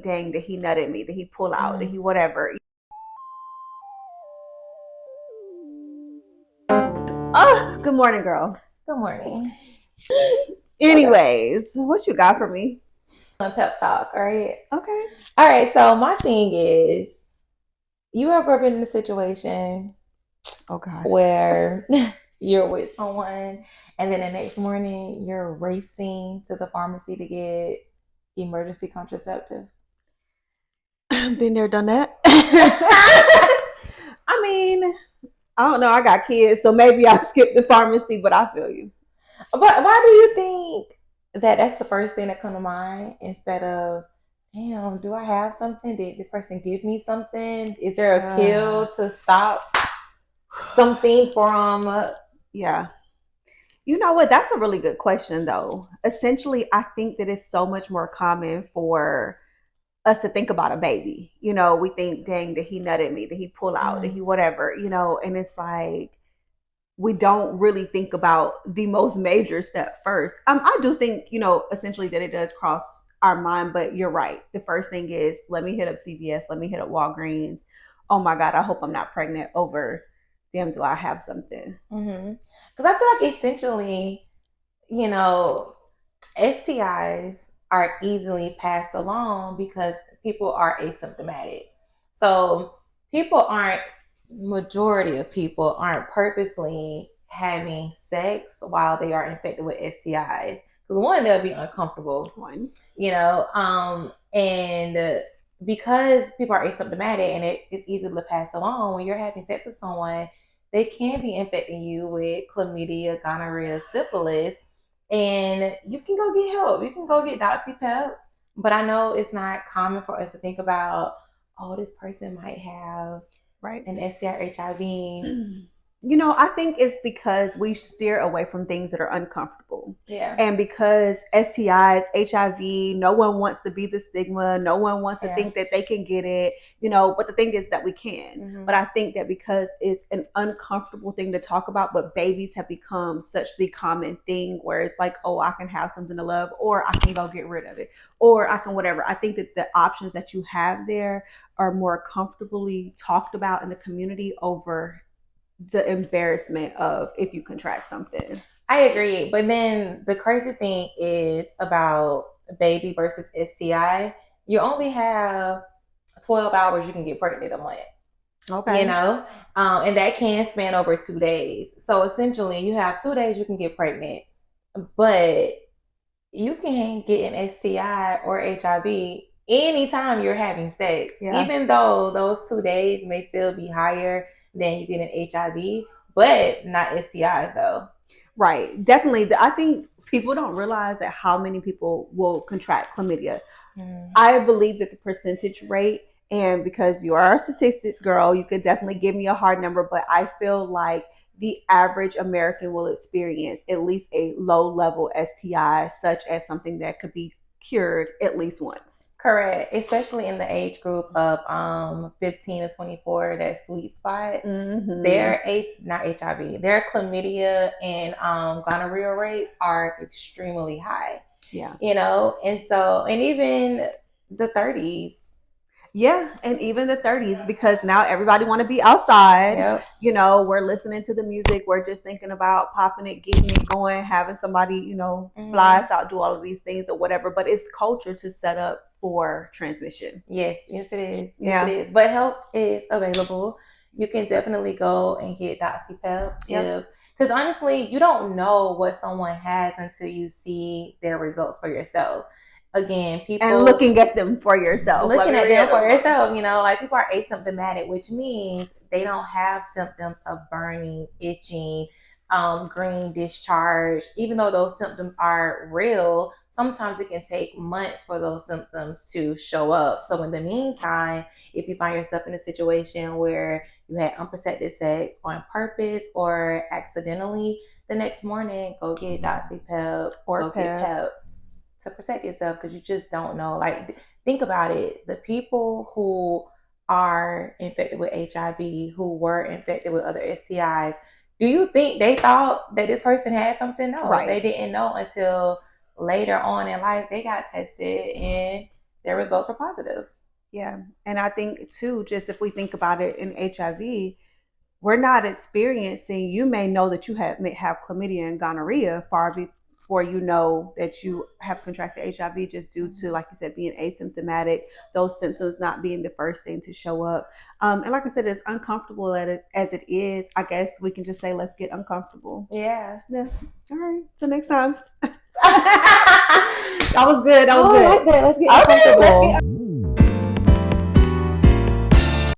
dang, did he nut at me? Did he pull out? Did he whatever? Oh, good morning, girl. Good morning. Anyways, what you got for me? A pep talk, all right? Okay. All right, so my thing is, you ever been in a situation Oh God. where you're with someone and then the next morning you're racing to the pharmacy to get emergency contraceptive? Been there, done that. I mean, I don't know. I got kids, so maybe I skipped the pharmacy, but I feel you. But why do you think that that's the first thing that come to mind instead of, damn, do I have something? Did this person give me something? Is there a pill to stop something from? Yeah. You know what? That's a really good question, though. Essentially, I think that it's so much more common for us to think about a baby. We think, dang, did he nut at me? Did he pull out? Did he whatever? And it's like we don't really think about the most major step first. I do think, essentially that it does cross our mind, but you're right. The first thing is let me hit up CVS, let me hit up Walgreens. Oh my God, I hope I'm not pregnant over damn, do I have something? Because I feel like essentially, you know, STIs are easily passed along because people are asymptomatic. So majority of people aren't purposely having sex while they are infected with STIs. Because one, they'll be uncomfortable. And because people are asymptomatic and it's easy to pass along, when you're having sex with someone, they can be infecting you with chlamydia, gonorrhea, syphilis, and you can go get help. You can go get doxypep. But I know it's not common for us to think about, oh, this person might have an STI or HIV. I think it's because we steer away from things that are uncomfortable. Yeah. And because STIs, HIV, no one wants to be the stigma. No one wants to think that they can get it, but the thing is that we can. Mm-hmm. But I think that because it's an uncomfortable thing to talk about, but babies have become such the common thing where it's like, oh, I can have something to love, or I can go get rid of it, or I can whatever. I think that the options that you have there are more comfortably talked about in the community over the embarrassment of if you contract something. I agree. But then the crazy thing is about baby versus STI, you only have 12 hours you can get pregnant a month. Okay. And that can span over 2 days. So essentially, you have 2 days you can get pregnant, but you can get an STI or HIV anytime you're having sex, even though those 2 days may still be higher than you get an HIV, but not STIs though. Right. Definitely. I think people don't realize that how many people will contract chlamydia. I believe that the percentage rate, and because you are a statistics girl, you could definitely give me a hard number, but I feel like the average American will experience at least a low level STI, such as something that could be cured at least once. Correct, especially in the age group of 15 to 24, that sweet spot. Mm-hmm. Not HIV, their chlamydia and gonorrhea rates are extremely high. Yeah. And even the 30s. Yeah, and even the 30s, because now everybody want to be outside. Yep. We're listening to the music. We're just thinking about popping it, getting it going, having somebody, fly us out, do all of these things or whatever. But it's culture to set up for transmission. Yes, it is. Yes, it is. But help is available. You can definitely go and get doxypep. Yep. Because honestly, you don't know what someone has until you see their results for yourself. Again, people and looking at them for yourself. Looking at them for yourself, like people are asymptomatic, which means they don't have symptoms of burning, itching, green discharge. Even though those symptoms are real, sometimes it can take months for those symptoms to show up. So in the meantime, if you find yourself in a situation where you had unprotected sex on purpose or accidentally, the next morning go get doxypep or go get pep to protect yourself, because you just don't know. Like, think about it. The people who are infected with HIV, who were infected with other STIs, do you think they thought that this person had something? No, they didn't know until later on in life they got tested and their results were positive. Yeah. And I think too, just if we think about it in HIV, we're not experiencing, you may know that you may have chlamydia and gonorrhea far before you know that you have contracted HIV, just due to, like you said, being asymptomatic, those symptoms not being the first thing to show up. And like I said, as uncomfortable as it is, I guess we can just say, let's get uncomfortable. Yeah. Yeah. All right. Till next time. That was good. That was Oh, good. I like that. Let's get Okay, let's uncomfortable. get